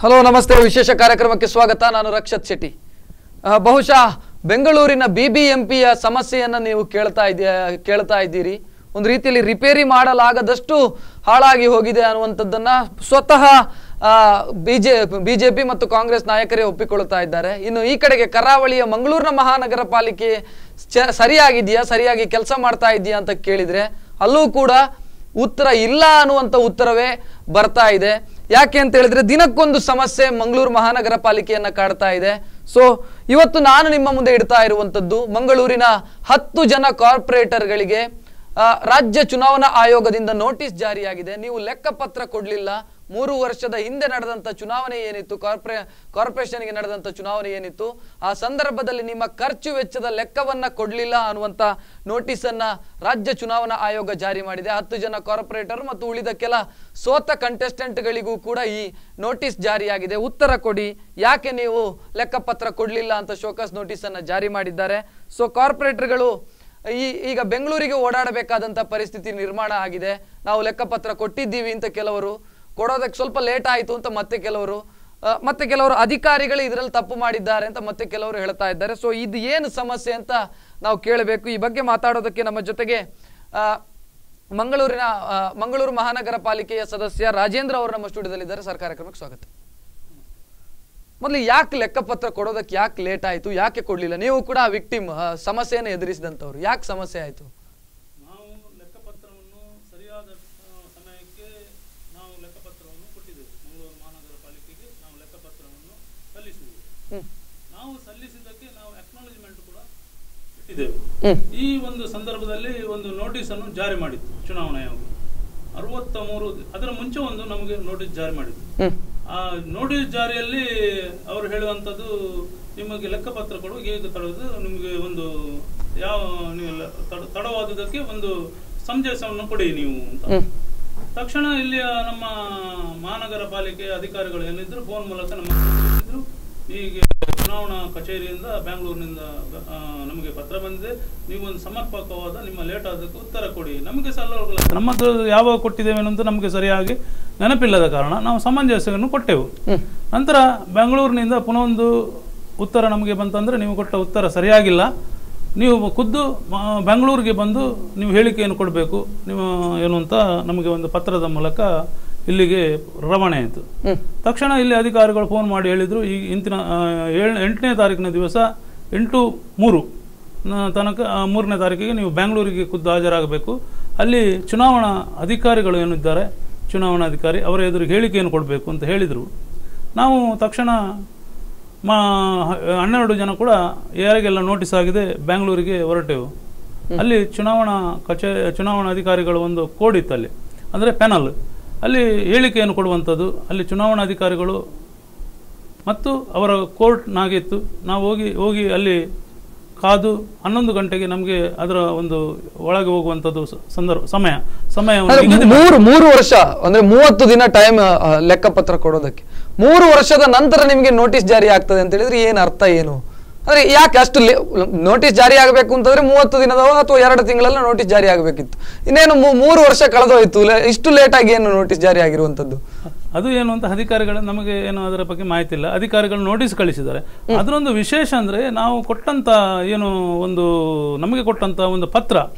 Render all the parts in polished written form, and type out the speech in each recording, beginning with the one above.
Hello ನಮಸ್ತೆ, ವಿಶೇಷ ಕಾರ್ಯಕ್ರಮಕ್ಕೆ ಸ್ವಾಗತ. ನಾನು ರಕ್ಷತ್ ಶೆಟ್ಟಿ. ಬಹುಶಃ ಬೆಂಗಳೂರಿನ ಬಿಬಿಎಂಪಿಯ ಸಮಸ್ಯೆಯನ್ನ ನೀವು ಕೇಳ್ತಾ ಇದ್ದೀರಿ. ಒಂದು ರೀತಿಯಲ್ಲಿ ರಿಪೇರಿ ಮಾಡಲಾಗದಷ್ಟು ಹಾಳಾಗಿ ಹೋಗಿದೆ ಅನ್ನುವಂಥದ್ದನ್ನ ಸ್ವತಃ ಬಿಜೆಪಿ ಮತ್ತು ಕಾಂಗ್ರೆಸ್ ನಾಯಕರೇ ಒಪ್ಪಿಕೊಳ್ಳುತ್ತಾ ಇದ್ದಾರೆ. ಇನ್ನು ಈ ಕಡೆಗೆ ಕರಾವಳಿಯ ಮಂಗಳೂರಿನ ಮಹಾನಗರ ಪಾಲಿಕೆ ಸರಿಯಾಗಿದೆಯಾ, ಸರಿಯಾಗಿ ಕೆಲಸ ಮಾಡ್ತಾ ಇದೆಯಾ ಅಂತ ಕೇಳಿದ್ರೆ ಅಲ್ಲೂ ಕೂಡ ಉತ್ತರ ಇಲ್ಲ ಅನ್ನುವಂಥ ಉತ್ತರವೇ ಬರ್ತಾ ಇದೆ. ಯಾಕೆ ಅಂತ ಹೇಳಿದ್ರೆ ದಿನಕ್ಕೊಂದು ಸಮಸ್ಯೆ ಮಂಗಳೂರು ಮಹಾನಗರ ಪಾಲಿಕೆಯನ್ನ ಕಾಡ್ತಾ ಇದೆ. ಸೊ ಇವತ್ತು ನಾನು ನಿಮ್ಮ ಮುಂದೆ ಇಡ್ತಾ ಇರುವಂತದ್ದು ಮಂಗಳೂರಿನ 10 ಜನ ಕಾರ್ಪೊರೇಟರ್ಗಳಿಗೆ ರಾಜ್ಯ ಚುನಾವಣಾ ಆಯೋಗದಿಂದ ನೋಟಿಸ್ ಜಾರಿಯಾಗಿದೆ. ನೀವು ಲೆಕ್ಕಪತ್ರ ಕೊಡ್ಲಿಲ್ಲ, 3 ವರ್ಷದ ಹಿಂದೆ ನಡೆದಂತ ಚುನಾವಣೆ ಏನಿತ್ತು, ಕಾರ್ಪೊರೇಷನ್ಗೆ ನಡೆದಂತ ಚುನಾವಣೆ ಏನಿತ್ತು, ಆ ಸಂದರ್ಭದಲ್ಲಿ ನಿಮ್ಮ ಖರ್ಚು ವೆಚ್ಚದ ಲೆಕ್ಕವನ್ನ ಕೊಡ್ಲಿಲ್ಲ ಅನ್ನುವಂತ ನೋಟಿಸ್ ಅನ್ನ ರಾಜ್ಯ ಚುನಾವಣಾ ಆಯೋಗ ಜಾರಿ ಮಾಡಿದೆ. 10 ಜನ ಕಾರ್ಪೊರೇಟರ್ ಮತ್ತು ಉಳಿದ ಕೆಲ ಸೋತ ಕಂಟೆಸ್ಟೆಂಟ್ ಗಳಿಗೂ ಕೂಡ ಈ ನೋಟಿಸ್ ಜಾರಿಯಾಗಿದೆ. ಉತ್ತರ ಕೊಡಿ, ಯಾಕೆ ನೀವು ಲೆಕ್ಕಪತ್ರ ಕೊಡ್ಲಿಲ್ಲ ಅಂತ ಶೋಕಾಸ್ ನೋಟಿಸ್ ಅನ್ನ ಜಾರಿ ಮಾಡಿದ್ದಾರೆ. ಸೊ ಕಾರ್ಪೊರೇಟರ್ಗಳು ಈಗ ಬೆಂಗಳೂರಿಗೆ ಓಡಾಡಬೇಕಾದಂತ ಪರಿಸ್ಥಿತಿ ನಿರ್ಮಾಣ ಆಗಿದೆ. ನಾವು ಲೆಕ್ಕಪತ್ರ ಕೊಟ್ಟಿದ್ದೀವಿ ಅಂತ ಕೆಲವರು, ಕೊಡೋದಕ್ಕೆ ಸ್ವಲ್ಪ ಲೇಟ್ ಆಯಿತು ಅಂತ ಮತ್ತೆ ಕೆಲವರು ಅಧಿಕಾರಿಗಳು ಇದರಲ್ಲಿ ತಪ್ಪು ಮಾಡಿದ್ದಾರೆ ಅಂತ ಮತ್ತೆ ಕೆಲವರು ಹೇಳ್ತಾ ಇದ್ದಾರೆ. ಸೊ ಇದು ಏನು ಸಮಸ್ಯೆ ಅಂತ ನಾವು ಕೇಳಬೇಕು. ಈ ಬಗ್ಗೆ ಮಾತಾಡೋದಕ್ಕೆ ನಮ್ಮ ಜೊತೆಗೆ ಮಂಗಳೂರು ಮಹಾನಗರ ಪಾಲಿಕೆಯ ಸದಸ್ಯ ರಾಜೇಂದ್ರ ಅವರು ನಮ್ಮ ಸ್ಟುಡಿಯೋದಲ್ಲಿದ್ದಾರೆ. ಸರ್, ಕಾರ್ಯಕ್ರಮಕ್ಕೆ ಸ್ವಾಗತ. ಮೊದಲು ಯಾಕೆ ಲೆಕ್ಕಪತ್ರ ಕೊಡೋದಕ್ಕೆ ಯಾಕೆ ಲೇಟ್ ಆಯಿತು, ಯಾಕೆ ಕೊಡ್ಲಿಲ್ಲ? ನೀವು ಕೂಡ ವಿಕ್ಟಿಮ್, ಸಮಸ್ಯೆಯನ್ನು ಎದುರಿಸಿದಂಥವ್ರು. ಯಾಕೆ ಸಮಸ್ಯೆ ಆಯಿತು? ನಾವು ಲೆಕ್ಕಪತ್ರವನ್ನು ಸರಿಯಾದ ಸಮಯಕ್ಕೆ ನಾವು ಲೆಕ್ಕಪತ್ರವನ್ನು ಕೊಟ್ಟಿದ್ದೇವೆ. ಮಂಗಳೂರು ಮಹಾನಗರ ಪಾಲಿಕೆಗೆ ನಾವು ಲೆಕ್ಕಪತ್ರವನ್ನು ಸಲ್ಲಿಸಿದ್ದೇವೆ. ನಾವು ಸಲ್ಲಿಸಿದ್ದಕ್ಕೆ ನಾವು ಅಕ್ನಾಲಜ್ಮೆಂಟ್ ಕೂಡ ಇಟ್ಟಿದ್ದೇವೆ. ಈ ಒಂದು ಸಂದರ್ಭದಲ್ಲಿ ಒಂದು ನೋಟಿಸ್ ಅನ್ನು ಜಾರಿ ಮಾಡಿತ್ತು ಚುನಾವಣಾ ಆಯೋಗ. 63 ಅದರ ಮುಂಚೆ ಒಂದು ನಮಗೆ ನೋಟಿಸ್ ಜಾರಿ ಮಾಡಿತ್ತು. ಆ ನೋಟಿಸ್ ಜಾರಿಯಲ್ಲಿ ಅವರು ಹೇಳುವಂಥದ್ದು, ನಿಮಗೆ ಲೆಕ್ಕಪತ್ರ ಕೊಡುವ ಈಗ ತಡೆದು ನಿಮಗೆ ಒಂದು ನೀವು ತಡವಾದುದಕ್ಕೆ ಒಂದು ಸಂದೇಶವನ್ನು ಕೊಡಿ ನೀವು ಅಂತ. ತಕ್ಷಣ ಇಲ್ಲಿ ನಮ್ಮ ಮಹಾನಗರ ಪಾಲಿಕೆ ಅಧಿಕಾರಿಗಳು ಏನಿದ್ರು ಫೋನ್ ಮೂಲಕ ನಮಗೆ ಹೀಗೆ ಚುನಾವಣಾ ಕಚೇರಿಯಿಂದ ಬೆಂಗಳೂರಿನಿಂದ ನಮಗೆ ಪತ್ರ ಬಂದಿದೆ, ನೀವು ಒಂದು ಸಮರ್ಪಕವಾದ ನಿಮ್ಮ ಲೇಟ್ ಆದಕ್ಕೆ ಉತ್ತರ ಕೊಡಿ. ನಮಗೆ ನಮ್ಮದು ಯಾವಾಗ ಕೊಟ್ಟಿದ್ದೇವೆ ಅಂತ ನಮಗೆ ಸರಿಯಾಗಿ ನೆನಪಿಲ್ಲದ ಕಾರಣ ನಾವು ಸಮಂಜಸವನ್ನು ಕೊಟ್ಟೆವು. ನಂತರ ಬೆಂಗಳೂರಿನಿಂದ ಪುನಃ ಒಂದು ಉತ್ತರ ನಮಗೆ ಬಂತಂದ್ರೆ, ನೀವು ಕೊಟ್ಟ ಉತ್ತರ ಸರಿಯಾಗಿಲ್ಲ, ನೀವು ಖುದ್ದು ಬೆಂಗಳೂರಿಗೆ ಬಂದು ನೀವು ಹೇಳಿಕೆಯನ್ನು ಕೊಡಬೇಕು ನೀವು ಏನು ಅಂತ ನಮಗೆ ಒಂದು ಪತ್ರದ ಮೂಲಕ ಇಲ್ಲಿಗೆ ರವಾನೆ ಆಯಿತು. ತಕ್ಷಣ ಇಲ್ಲಿ ಅಧಿಕಾರಿಗಳು ಫೋನ್ ಮಾಡಿ ಹೇಳಿದ್ರು, ಈ ಇಂತಿನ 8ನೇ ತಾರೀಕಿನ ದಿವಸ 8/3 ತನಕ 3ನೇ ತಾರೀಕಿಗೆ ನೀವು ಬೆಂಗಳೂರಿಗೆ ಖುದ್ದು ಹಾಜರಾಗಬೇಕು. ಅಲ್ಲಿ ಚುನಾವಣಾ ಅಧಿಕಾರಿಗಳು ಏನಿದ್ದಾರೆ, ಚುನಾವಣಾಧಿಕಾರಿ ಅವರ ಎದುರಿಗೆ ಹೇಳಿಕೆಯನ್ನು ಕೊಡಬೇಕು ಅಂತ ಹೇಳಿದರು. ನಾವು ತಕ್ಷಣ 12 ಜನ ಕೂಡ ಯಾರಿಗೆಲ್ಲ ನೋಟಿಸ್ ಆಗಿದೆ ಬೆಂಗಳೂರಿಗೆ ಹೊರಟೆವು. ಅಲ್ಲಿ ಚುನಾವಣಾಧಿಕಾರಿಗಳು ಒಂದು ಕೋಡ್ ಇತ್ತು ಅಲ್ಲಿ, ಅಂದರೆ ಪೆನಲ್, ಅಲ್ಲಿ ಹೇಳಿಕೆಯನ್ನು ಕೊಡುವಂಥದ್ದು. ಅಲ್ಲಿ ಚುನಾವಣಾಧಿಕಾರಿಗಳು ಮತ್ತು ಅವರ ಕೋರ್ಟ್ನಾಗಿತ್ತು. ನಾವು ಹೋಗಿ ಅಲ್ಲಿ ಕಾದು 11 ಗಂಟೆಗೆ ನಮಗೆ ಅದರ ಒಂದು ಒಳಗೆ ಹೋಗುವಂಥದ್ದು ಸಮಯ 3 ವರ್ಷ ಅಂದ್ರೆ 30 ದಿನ ಟೈಮ್ ಲೆಕ್ಕಪತ್ರ ಕೊಡೋದಕ್ಕೆ. 3 ವರ್ಷದ ನಂತರ ನಿಮಗೆ ನೋಟಿಸ್ ಜಾರಿ ಆಗ್ತದೆ ಅಂತ ಹೇಳಿದ್ರೆ ಏನು ಅರ್ಥ ಏನು? ಅಂದ್ರೆ ಯಾಕೆ ಅಷ್ಟು ನೋಟಿಸ್ ಜಾರಿ ಆಗಬೇಕು ಅಂತಂದ್ರೆ 30 ದಿನದ ಅಥವಾ 2 ತಿಂಗಳೆಲ್ಲ ನೋಟಿಸ್ ಜಾರಿ ಆಗಬೇಕಿತ್ತು. ಇನ್ನೇನು 3 ವರ್ಷ ಕಳೆದೋಯ್ತು, ಇಷ್ಟು ಲೇಟ್ ಆಗಿ ಏನು ನೋಟಿಸ್ ಜಾರಿ ಆಗಿರುವಂತದ್ದು? ಅದು ಏನು ಅಂತ ಅಧಿಕಾರಿಗಳು ನಮಗೆ ಏನು ಅದರ ಬಗ್ಗೆ ಮಾಹಿತಿ ಇಲ್ಲ. ಅಧಿಕಾರಿಗಳು ನೋಟಿಸ್ ಕಳಿಸಿದ್ದಾರೆ. ಅದರೊಂದು ವಿಶೇಷ ಅಂದ್ರೆ, ನಾವು ಕೊಟ್ಟಂತ ಏನು ಒಂದು ನಮಗೆ ಕೊಟ್ಟಂತ ಒಂದು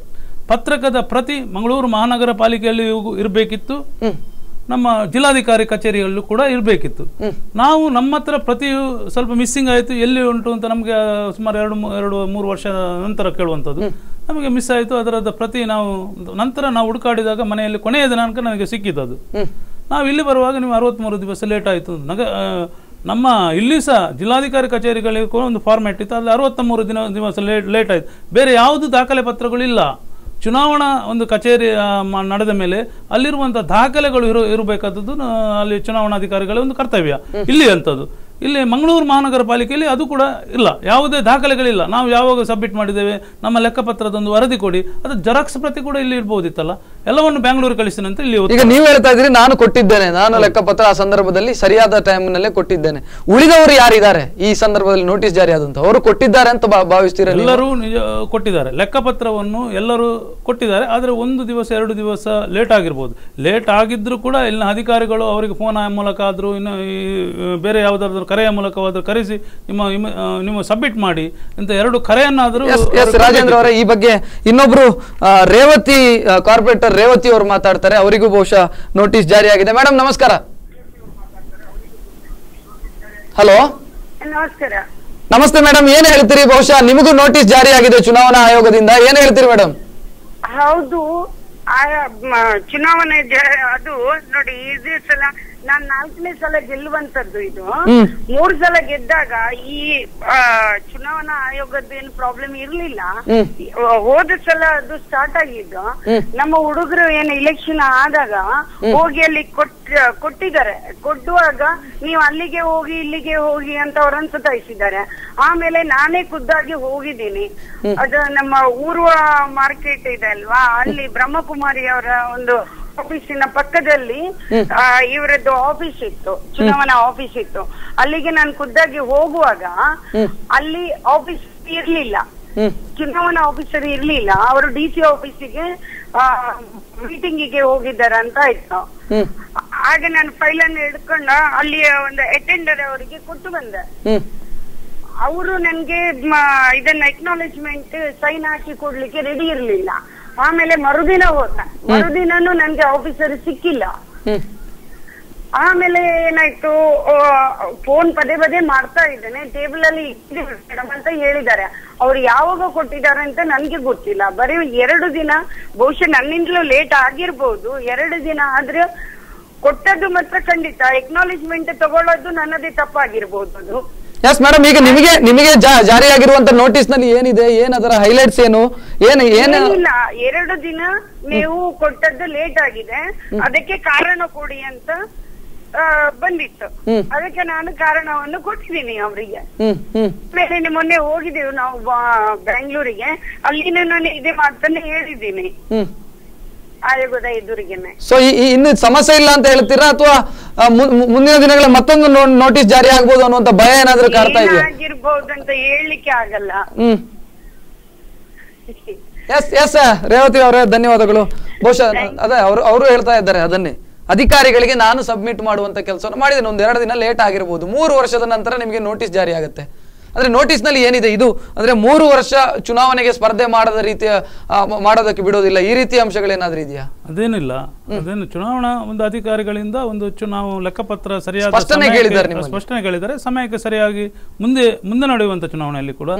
ಪತ್ರಕದ ಪ್ರತಿ ಮಂಗಳೂರು ಮಹಾನಗರ ಪಾಲಿಕೆಯಲ್ಲಿ ಇರಬೇಕಿತ್ತು, ನಮ್ಮ ಜಿಲ್ಲಾಧಿಕಾರಿ ಕಚೇರಿಯಲ್ಲೂ ಕೂಡ ಇರಬೇಕಿತ್ತು. ನಾವು ನಮ್ಮ ಹತ್ರ ಪ್ರತಿಯು ಸ್ವಲ್ಪ ಮಿಸ್ಸಿಂಗ್ ಆಯಿತು, ಎಲ್ಲಿ ಉಂಟು ಅಂತ ನಮಗೆ ಸುಮಾರು 2-3 ವರ್ಷ ನಂತರ ಕೇಳುವಂಥದ್ದು ನಮಗೆ ಮಿಸ್ ಆಯಿತು. ಅದರದ ಪ್ರತಿ ನಂತರ ನಾವು ಹುಡುಕಾಡಿದಾಗ ಮನೆಯಲ್ಲಿ ಕೊನೆಯ ದಿನಾಂಕ ನನಗೆ ಸಿಕ್ಕಿದ್ದು. ನಾವು ಇಲ್ಲಿ ಬರುವಾಗ ನೀವು 63 ದಿವಸ ಲೇಟ್ ಆಯಿತು. ನಮ್ಮ ಇಲ್ಲಿ ಸಹ ಜಿಲ್ಲಾಧಿಕಾರಿ ಕಚೇರಿಗಳಿಗೆ ಕೂಡ ಒಂದು ಫಾರ್ಮ್ಯಾಟ್ ಇತ್ತು, ಅಲ್ಲಿ 63 ದಿವಸ ಲೇಟ್ ಆಯಿತು. ಬೇರೆ ಯಾವುದು ದಾಖಲೆ ಪತ್ರಗಳಿಲ್ಲ. ಚುನಾವಣಾ ಒಂದು ಕಚೇರಿ ನಡೆದ ಮೇಲೆ ಅಲ್ಲಿರುವಂತಹ ದಾಖಲೆಗಳು ಇರಬೇಕಾದದ್ದು ಅಲ್ಲಿ ಚುನಾವಣಾಧಿಕಾರಿಗಳ ಒಂದು ಕರ್ತವ್ಯ ಇಲ್ಲಿ ಅಂತದ್ದು. ಇಲ್ಲಿ ಮಂಗಳೂರು ಮಹಾನಗರ ಪಾಲಿಕೆಯಲ್ಲಿ ಅದು ಕೂಡ ಇಲ್ಲ, ಯಾವುದೇ ದಾಖಲೆಗಳಿಲ್ಲ. ನಾವು ಯಾವಾಗ ಸಬ್ಮಿಟ್ ಮಾಡಿದ್ದೇವೆ, ನಮ್ಮ ಲೆಕ್ಕಪತ್ರದೊಂದು ವರದಿ ಕೊಡಿ, ಅದು ಜೆರಾಕ್ಸ್ ಪ್ರತಿ ಕೂಡ ಇಲ್ಲಿ ಇರ್ಬೋದಿತ್ತಲ್ಲ, ಎಲ್ಲವನ್ನು ಬೆಂಗಳೂರು ಕಳಿಸ್ತೀನಿ ಅಂತ ಇಲ್ಲಿ. ಈಗ ನೀವು ಹೇಳ್ತಾ ಇದ್ರಿ ನಾನು ಕೊಟ್ಟಿದ್ದೇನೆ, ನಾನು ಲೆಕ್ಕಪತ್ರ ಆ ಸಂದರ್ಭದಲ್ಲಿ ಸರಿಯಾದ ಟೈಮ್ ನಲ್ಲೇ ಕೊಟ್ಟಿದ್ದೇನೆ. ಉಳಿದವರು ಯಾರಿದ್ದಾರೆ ಈ ಸಂದರ್ಭದಲ್ಲಿ ನೋಟಿಸ್ ಜಾರಿ ಆದಂತ ಅವರು ಕೊಟ್ಟಿದ್ದಾರೆ ಅಂತ ಭಾವಿಸ್ತೀರ? ಎಲ್ಲರೂ ಕೊಟ್ಟಿದ್ದಾರೆ, ಲೆಕ್ಕಪತ್ರವನ್ನು ಎಲ್ಲರೂ ಕೊಟ್ಟಿದ್ದಾರೆ. ಆದ್ರೆ 1 ದಿವಸ 2 ದಿವಸ ಲೇಟ್ ಆಗಿರ್ಬೋದು. ಲೇಟ್ ಆಗಿದ್ರು ಕೂಡ ಇಲ್ಲಿನ ಅಧಿಕಾರಿಗಳು ಅವರಿಗೆ ಫೋನ್ ಮೂಲಕ ಆದ್ರೂ ಇನ್ನು ಬೇರೆ ಯಾವುದಾದ್ರು ಕರೆಯ ಮೂಲಕವಾದ್ರೂ ಕರೆಸಿ ನಿಮ್ಮ ಸಬ್ಮಿಟ್ ಮಾಡಿ ಅಂತ 2 ಕರೆಯನ್ನಾದ್ರೂ. ರಾಜೇಂದ್ರ ಅವರೇ, ಈ ಬಗ್ಗೆ ಇನ್ನೊಬ್ರು ರೇವತಿ ಕಾರ್ಪೊರೇಟರ್ ರೇವತಿ ಅವರು ಮಾತಾಡ್ತಾರೆ, ಅವರಿಗೂ ಬಹುಶಃ ನೋಟಿಸ್ ಜಾರಿ ಆಗಿದೆ. ಮೇಡಮ್ ನಮಸ್ಕಾರ. ಹಲೋ ನಮಸ್ಕಾರ. ನಮಸ್ತೆ ಮೇಡಮ್, ಏನ್ ಹೇಳ್ತೀರಿ? ಬಹುಶಃ ನಿಮಗೂ ನೋಟಿಸ್ ಜಾರಿ ಆಗಿದೆ ಚುನಾವಣಾ ಆಯೋಗದಿಂದ, ಏನ್ ಹೇಳ್ತೀರಿ ಮೇಡಮ್? ಹೌದು, ಚುನಾವಣೆ ಅದು ನೋಡಿ, ಇದೇ ಸಲ ನಾನ್ 4ನೇ ಸಲ ಗೆಲ್ಲುವಂತದ್ದು. ಇದು 3 ಸಲ ಗೆದ್ದಾಗ ಈ ಚುನಾವಣಾ ಆಯೋಗದ ಏನು ಪ್ರಾಬ್ಲಮ್ ಇರ್ಲಿಲ್ಲ. ಹೋದ ಸಲ ಅದು ಸ್ಟಾರ್ಟ್ ಆಗಿದ್ದು ನಮ್ಮ ಹುಡುಗರು ಏನು ಇಲೆಕ್ಷನ್ ಆದಾಗ ಹೋಗಿ ಅಲ್ಲಿ ಕೊಟ್ಟಿದ್ದಾರೆ. ಕೊಟ್ಟುವಾಗ ನೀವು ಅಲ್ಲಿಗೆ ಹೋಗಿ ಇಲ್ಲಿಗೆ ಹೋಗಿ ಅಂತ ಅವರನ್ನು ಸತಾಯಿಸಿದ್ದಾರೆ. ಆಮೇಲೆ ನಾನೇ ಖುದ್ದಾಗಿ ಹೋಗಿದ್ದೀನಿ. ಅದು ನಮ್ಮ ಊರ್ವ ಮಾರ್ಕೆಟ್ ಇದೆ ಅಲ್ವಾ, ಅಲ್ಲಿ ಬ್ರಹ್ಮಕುಮಾರಿ ಅವರ ಒಂದು ಆಫೀಸಿನ ಪಕ್ಕದಲ್ಲಿ ಇವರದ್ದು ಆಫೀಸ್ ಇತ್ತು, ಚುನಾವಣಾ ಆಫೀಸ್ ಇತ್ತು. ಅಲ್ಲಿಗೆ ನಾನು ಖುದ್ದಾಗಿ ಹೋಗುವಾಗ ಅಲ್ಲಿ ಆಫೀಸ್ ಇರ್ಲಿಲ್ಲ, ಚುನಾವಣಾ ಆಫೀಸರ್ ಇರ್ಲಿಲ್ಲ. ಅವರು DC ಆಫೀಸಿಗೆ ಮೀಟಿಂಗಿಗೆ ಹೋಗಿದ್ದಾರೆ ಅಂತ ಆಯ್ತು. ಹಾಗೆ ನಾನು ಫೈಲನ್ನು ಹಿಡ್ಕೊಂಡ ಅಲ್ಲಿ ಒಂದು ಅಟೆಂಡರ್ ಅವರಿಗೆ ಕೊಟ್ಟು ಬಂದೆ. ಅವರು ನನ್ಗೆ ಇದನ್ನ ಎಕ್ನಾಲೇಜ್ಮೆಂಟ್ ಸೈನ್ ಹಾಕಿ ಕೊಡ್ಲಿಕ್ಕೆ ರೆಡಿ ಇರ್ಲಿಲ್ಲ. ಆಮೇಲೆ ಮರುದಿನ ಹೋದ, ಮರುದಿನೂ ನನ್ಗೆ ಆಫೀಸರ್ ಸಿಕ್ಕಿಲ್ಲ. ಆಮೇಲೆ ಏನಾಯ್ತು, ಫೋನ್ ಪದೇ ಮಾಡ್ತಾ ಇದ್ದೇನೆ, ಟೇಬಲ್ ಅಲ್ಲಿ ಮೇಡಮ್ ಅಂತ ಹೇಳಿದ್ದಾರೆ. ಅವ್ರು ಯಾವಾಗ ಕೊಟ್ಟಿದ್ದಾರೆ ಅಂತ ನನ್ಗೆ ಗೊತ್ತಿಲ್ಲ. ಬರೀ 2 ದಿನ, ಬಹುಶಃ ನನ್ನಿಂದಲೂ ಲೇಟ್ ಆಗಿರ್ಬೋದು. 2 ದಿನ ಆದ್ರೆ ಕೊಟ್ಟದ್ದು ಮಾತ್ರ ಖಂಡಿತ. ಎಕ್ನಾಲೇಜ್ಮೆಂಟ್ ತಗೊಳ್ಳೋದು ನನ್ನದೇ ತಪ್ಪಾಗಿರ್ಬೋದು ಅದು. ಎಸ್ ಮೇಡಮ್, ಈಗ ನಿಮಗೆ ಜಾರಿಯಾಗಿರುವಂತ ನೋಟಿಸ್ ನಲ್ಲಿ ಏನಿದೆ, ಏನ್ ಅದರ ಹೈಲೈಟ್ಸ್ ಏನು? ಏನಿಲ್ಲ, 2 ದಿನ ನೀವು ಕೊಟ್ಟದ್ದು ಲೇಟ್ ಆಗಿದೆ, ಅದಕ್ಕೆ ಕಾರಣ ಕೊಡಿ ಅಂತ ಬಂದಿತ್ತು. ಅದಕ್ಕೆ ನಾನು ಕಾರಣವನ್ನು ಕೊಟ್ಟಿದ್ದೀನಿ ಅವರಿಗೆ. ಮೇಲೆ ಮೊನ್ನೆ ಹೋಗಿದ್ದೇವೆ ನಾವು ಬೆಂಗಳೂರಿಗೆ, ಅಲ್ಲಿನ ನಾನು ಇದೇ ಮಾತನ್ನ ಹೇಳಿದ್ದೀನಿ ಆಯೋಗದ ಎದುರಿಗೆನೆ. ಸೊ ಇನ್ನು ಸಮಸ್ಯೆ ಇಲ್ಲ ಅಂತ ಹೇಳ್ತೀರಾ, ಅಥವಾ ಮುಂದಿನ ದಿನಗಳ ಮತ್ತೊಂದು ನೋಟಿಸ್ ಜಾರಿ ಆಗ್ಬೋದು ಅನ್ನುವಂತ ಭಯ ಏನಾದ್ರೂ ಕಾಡ್ತಾ ಇದೆಯಾ? ಆಗಿರ್ಬೋದು ಅಂತ ಹೇಳಲಿಕ್ಕೆ ಆಗಲ್ಲ. ಎಸ್ ರೇವತಿ ಅವರೇ, ಧನ್ಯವಾದಗಳು. ಬಹುಶಃ ಅದೇ ಅವರು ಹೇಳ್ತಾ ಇದ್ದಾರೆ, ಅದನ್ನೇ ಅಧಿಕಾರಿಗಳಿಗೆ ನಾನು ಸಬ್ಮಿಟ್ ಮಾಡುವಂತ ಕೆಲಸವನ್ನು ಮಾಡಿದ್ದೇನೆ. 1-2 ದಿನ ಲೇಟ್ ಆಗಿರ್ಬೋದು, 3 ವರ್ಷದ ನಂತರ ನಿಮಗೆ ನೋಟಿಸ್ ಜಾರಿ ಆಗುತ್ತೆ. ಅಂದ್ರೆ ನೋಟಿಸ್ ನಲ್ಲಿ ಏನಿದೆ, ಇದು ಅಂದ್ರೆ 3 ವರ್ಷ ಚುನಾವಣೆಗೆ ಸ್ಪರ್ಧೆ ಮಾಡೋದಕ್ಕೆ ಬಿಡೋದಿಲ್ಲ, ಈ ರೀತಿಯ ಅಂಶಗಳೇನಾದ್ರೂ ಇದೆಯಾ? ಅದೇನಿಲ್ಲ, ಅದೇನು ಚುನಾವಣಾ ಒಂದು ಅಧಿಕಾರಿಗಳಿಂದ ಒಂದು ಲೆಕ್ಕಪತ್ರ ಸರಿಯಾದ ಸ್ಪಷ್ಟನೆ ಹೇಳಿದ್ದಾರೆ. ಸಮಯಕ್ಕೆ ಸರಿಯಾಗಿ ಮುಂದೆ ನಡೆಯುವಂತ ಚುನಾವಣೆಯಲ್ಲಿ ಕೂಡ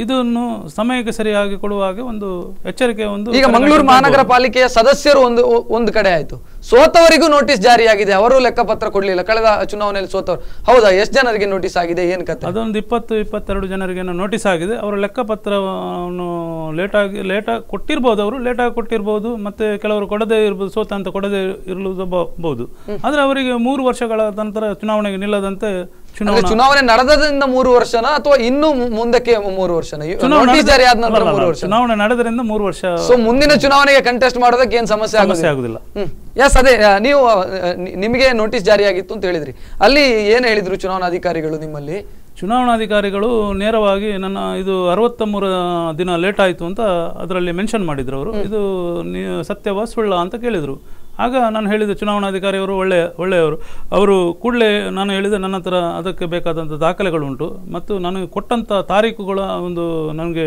ಇದನ್ನು ಸಮಯಕ್ಕೆ ಸರಿಯಾಗಿ ಕೊಡುವಾಗ ಒಂದು ಎಚ್ಚರಿಕೆ. ಈಗ ಮಂಗಳೂರು ಮಹಾನಗರ ಪಾಲಿಕೆಯ ಸದಸ್ಯರು ಒಂದು ಕಡೆ ಆಯ್ತು, ಸೋತವರಿಗೂ ನೋಟಿಸ್ ಜಾರಿಯಾಗಿದೆ, ಅವರು ಲೆಕ್ಕಪತ್ರ ಕೊಡ್ಲಿಲ್ಲ ಕಳೆದ ಚುನಾವಣೆಯಲ್ಲಿ ಸೋತವರು. ಹೌದಾ? ಎಷ್ಟು ಜನರಿಗೆ ನೋಟಿಸ್ ಆಗಿದೆ, ಏನ್ ಕತೆ? ಅದೊಂದು 20-22 ಜನರಿಗೆ ನೋಟಿಸ್ ಆಗಿದೆ. ಅವರ ಲೆಕ್ಕಪತ್ರವನ್ನು ಲೇಟಾಗಿ ಕೊಟ್ಟಿರ್ಬೋದು, ಅವರು ಲೇಟಾಗಿ ಕೊಟ್ಟಿರ್ಬೋದು, ಮತ್ತೆ ಕೆಲವರು ಕೊಡದೇ ಇರ್ಬೋದು, ಸೋತ ಅಂತ ಕೊಡದೇ ಇರಬಹುದು. ಆದ್ರೆ ಅವರಿಗೆ 3 ವರ್ಷಗಳ ನಂತರ ಚುನಾವಣೆಗೆ ನಿಲ್ಲದಂತೆ ಚುನಾವಣೆ ನಡೆದ್ರಿಂದ 3 ವರ್ಷನ ಅಥವಾ ಇನ್ನು ಮುಂದಕ್ಕೆ 3 ವರ್ಷನ? ಚುನಾವಣೆ ನಡೆದ್ರಿಂದ 3 ವರ್ಷ. ಸೊ ಮುಂದಿನ ಚುನಾವಣೆಗೆ ಕಂಟೆಸ್ಟ್ ಮಾಡೋದಕ್ಕೆ ಏನ್ ಸಮಸ್ಯೆ ಆಗುದಿಲ್ಲ. ಎಸ್, ಅದೇ ನೀವು ನಿಮಗೆ ನೋಟಿಸ್ ಜಾರಿಯಾಗಿತ್ತು ಅಂತ ಹೇಳಿದ್ರಿ, ಅಲ್ಲಿ ಏನ್ ಹೇಳಿದ್ರು ಚುನಾವಣಾಧಿಕಾರಿಗಳು ನಿಮ್ಮಲ್ಲಿ? ಚುನಾವಣಾಧಿಕಾರಿಗಳು ನೇರವಾಗಿ ಇದು 63 ದಿನ ಲೇಟ್ ಆಯಿತು ಅಂತ ಅದರಲ್ಲಿ ಮೆನ್ಷನ್ ಮಾಡಿದ್ರು. ಅವರು ಇದು ಸತ್ಯವಾ ಸುಳ್ಳ ಅಂತ ಕೇಳಿದರು. ಆಗ ನಾನು ಹೇಳಿದೆ, ಚುನಾವಣಾಧಿಕಾರಿಯವರು ಒಳ್ಳೆಯವರು, ಅವರು ಕೂಡಲೇ ನಾನು ಹೇಳಿದೆ, ನನ್ನ ಹತ್ರ ಅದಕ್ಕೆ ಬೇಕಾದಂಥ ದಾಖಲೆಗಳುಂಟು ಮತ್ತು ನನಗೆ ಕೊಟ್ಟಂಥ ತಾರೀಕುಗಳ ನನಗೆ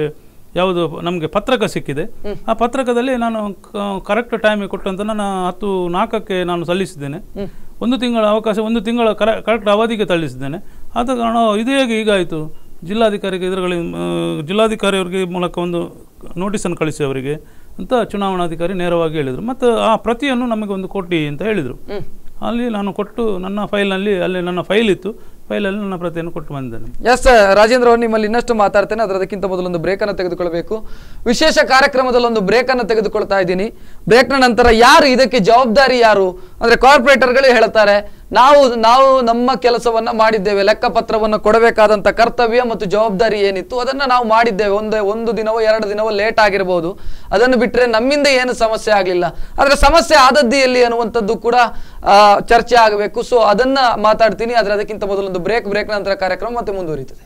ಯಾವುದು ನಮಗೆ ಪತ್ರಕ ಸಿಕ್ಕಿದೆ. ಆ ಪತ್ರಕದಲ್ಲಿ ನಾನು ಕರೆಕ್ಟ್ ಟೈಮಿಗೆ ಕೊಟ್ಟಂತ ನಾನು 10-4ಕ್ಕೆ ನಾನು ಸಲ್ಲಿಸಿದ್ದೇನೆ. 1 ತಿಂಗಳ ಅವಕಾಶ, 1 ತಿಂಗಳ ಕರೆಕ್ಟ್ ಅವಧಿಗೆ ಸಲ್ಲಿಸಿದ್ದೇನೆ. ಆದ ಕಾರಣ ಇದು ಹೇಗೆ ಹೀಗಾಯಿತು? ಜಿಲ್ಲಾಧಿಕಾರಿ ಅವರಿಗೆ ಮೂಲಕ ಒಂದು ನೋಟಿಸನ್ನು ಕಳಿಸಿ ಅವರಿಗೆ ಅಂತ ಚುನಾವಣಾಧಿಕಾರಿ ನೇರವಾಗಿ ಹೇಳಿದರು. ಮತ್ತು ಆ ಪ್ರತಿಯನ್ನು ನಮಗೆ ಒಂದು ಕೊಟ್ಟಿ ಅಂತ ಹೇಳಿದರು. ಅಲ್ಲಿ ನಾನು ಕೊಟ್ಟು ನನ್ನ ಫೈಲ್ನಲ್ಲಿ, ಅಲ್ಲಿ ನನ್ನ ಫೈಲ್ ಇತ್ತು, ಫೈಲಲ್ಲಿ ನನ್ನ ಪ್ರತಿಯನ್ನು ಕೊಟ್ಟು ಬಂದಿದ್ದೇನೆ. ಎಸ್ ರಾಜೇಂದ್ರ ಅವರು, ನಿಮ್ಮಲ್ಲಿ ಇನ್ನಷ್ಟು ಮಾತಾಡ್ತೇನೆ. ಅದಕ್ಕಿಂತ ಮೊದಲೊಂದು ಬ್ರೇಕ್ ಅನ್ನು ತೆಗೆದುಕೊಳ್ಬೇಕು. ವಿಶೇಷ ಕಾರ್ಯಕ್ರಮದಲ್ಲಿ ಒಂದು ಬ್ರೇಕ್ ಅನ್ನು ತೆಗೆದುಕೊಳ್ತಾ ಇದ್ದೀನಿ. ಬ್ರೇಕ್ನ ನಂತರ ಯಾರು ಇದಕ್ಕೆ ಜವಾಬ್ದಾರಿ, ಯಾರು ಅಂದ್ರೆ ಕಾರ್ಪೊರೇಟರ್ಗಳೇ ಹೇಳ್ತಾರೆ, ನಾವು ನಮ್ಮ ಕೆಲಸವನ್ನ ಮಾಡಿದ್ದೇವೆ, ಲೆಕ್ಕಪತ್ರವನ್ನು ಕೊಡಬೇಕಾದಂತ ಕರ್ತವ್ಯ ಮತ್ತು ಜವಾಬ್ದಾರಿ ಏನಿತ್ತು ಅದನ್ನ ನಾವು ಮಾಡಿದ್ದೇವೆ. ಒಂದು ದಿನವೋ 2 ದಿನವೋ ಲೇಟ್ ಆಗಿರಬಹುದು, ಅದನ್ನು ಬಿಟ್ಟರೆ ನಮ್ಮಿಂದ ಏನು ಸಮಸ್ಯೆ ಆಗಲಿಲ್ಲ. ಆದ್ರೆ ಸಮಸ್ಯೆ ಆದದ್ದು ಎಲ್ಲಿ ಅನ್ನುವಂಥದ್ದು ಕೂಡ ಚರ್ಚೆ ಆಗಬೇಕು. ಸೊ ಅದನ್ನ ಮಾತಾಡ್ತೀನಿ, ಆದ್ರೆ ಅದಕ್ಕಿಂತ ಮೊದಲೊಂದು ಬ್ರೇಕ್ ನಂತರ ಕಾರ್ಯಕ್ರಮ ಮತ್ತೆ ಮುಂದುವರಿಯುತ್ತದೆ.